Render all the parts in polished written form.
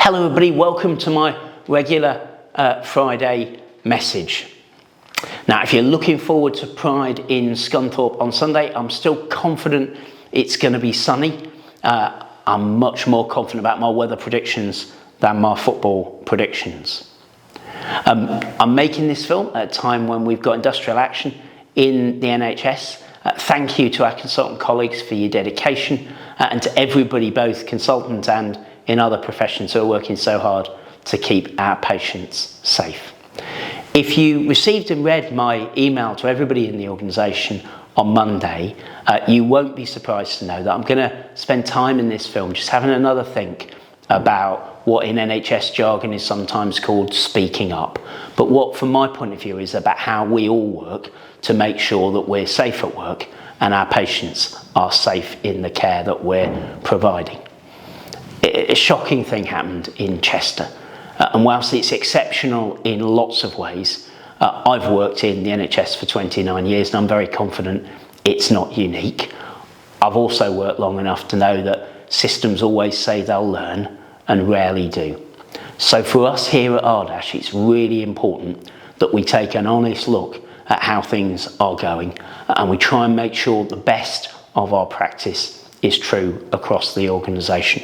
Hello everybody, welcome to my regular Friday message. Now if you're looking forward to Pride in Scunthorpe on Sunday, I'm still confident it's going to be sunny. I'm much more confident about my weather predictions than my football predictions. I'm making this film at a time when we've got industrial action in the NHS. Thank you to our consultant colleagues for your dedication and to everybody, both consultant and in other professions, who are working so hard to keep our patients safe. If you received and read my email to everybody in the organisation on Monday, you won't be surprised to know that I'm going to spend time in this film just having another think about what in NHS jargon is sometimes called speaking up, but what from my point of view is about how we all work to make sure that we're safe at work and our patients are safe in the care that we're providing. A shocking thing happened in Chester, and whilst it's exceptional in lots of ways, I've worked in the NHS for 29 years and I'm very confident it's not unique. I've also worked long enough to know that systems always say they'll learn and rarely do. So for us here at RDaSH, it's really important that we take an honest look at how things are going and we try and make sure the best of our practice is true across the organisation.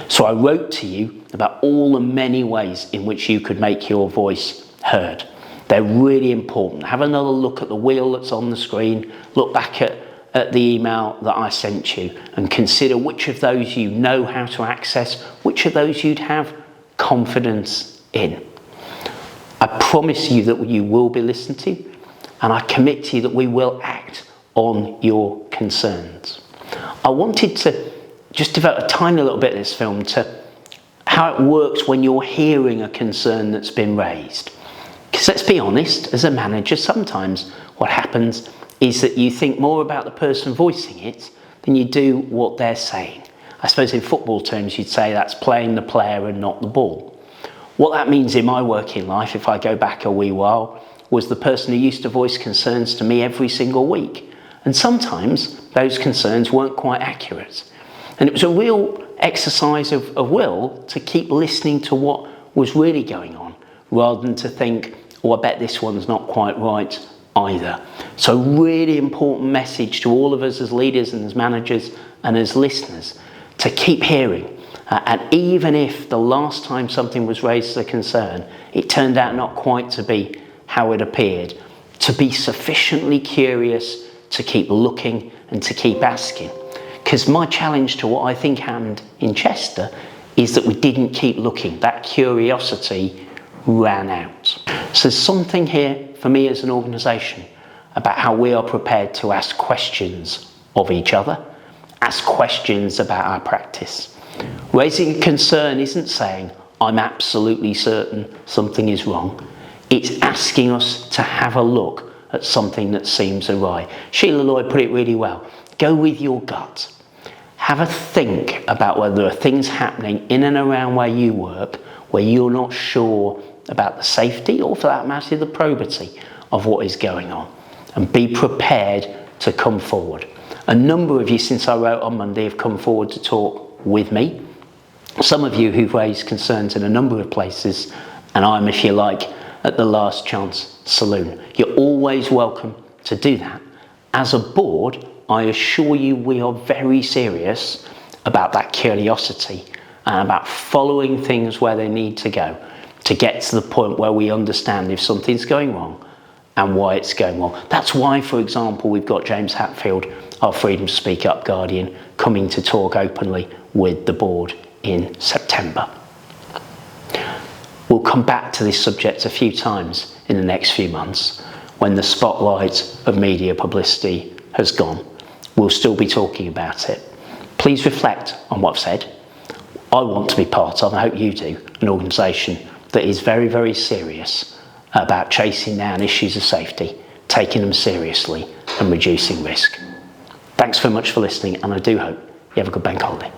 So I wrote to you about all the many ways in which you could make your voice heard. They're really important. Have another look at the wheel that's on the screen, look back at the email that I sent you and consider which of those you know how to access, which of those you'd have confidence in. I promise you that you will be listened to, and I commit to you that we will act on your concerns. I wanted to just devote a tiny little bit of this film to how it works when you're hearing a concern that's been raised. Because let's be honest, as a manager, sometimes what happens is that you think more about the person voicing it than you do what they're saying. I suppose in football terms you'd say that's playing the player and not the ball. What that means in my working life, if I go back a wee while, was the person who used to voice concerns to me every single week. And sometimes those concerns weren't quite accurate. And it was a real exercise of will to keep listening to what was really going on, rather than to think, oh, I bet this one's not quite right either. So really important message to all of us as leaders and as managers and as listeners to keep hearing. And even if the last time something was raised as a concern, it turned out not quite to be how it appeared, to be sufficiently curious to keep looking and to keep asking. Because my challenge to what I think happened in Chester is that we didn't keep looking. That curiosity ran out. So there's something here for me as an organisation about how we are prepared to ask questions of each other, ask questions about our practice. Raising a concern isn't saying, I'm absolutely certain something is wrong. It's asking us to have a look at something that seems awry. Sheila Lloyd put it really well. Go with your gut. Have a think about whether there are things happening in and around where you work where you're not sure about the safety or, for that matter, the probity of what is going on, and be prepared to come forward. A number of you, since I wrote on Monday, have come forward to talk with me. Some of you who've raised concerns in a number of places, and I'm, if you like, at the last chance saloon. You're always welcome to do that. As a board, I assure you we are very serious about that curiosity and about following things where they need to go to get to the point where we understand if something's going wrong and why it's going wrong. That's why, for example, we've got James Hatfield, our Freedom to Speak Up guardian, coming to talk openly with the board in September. We'll come back to this subject a few times in the next few months when the spotlight of media publicity has gone. We'll still be talking about it. Please reflect on what I've said. I want to be part of, and I hope you do, an organisation that is very, very serious about chasing down issues of safety, taking them seriously and reducing risk. Thanks very much for listening, and I do hope you have a good bank holiday.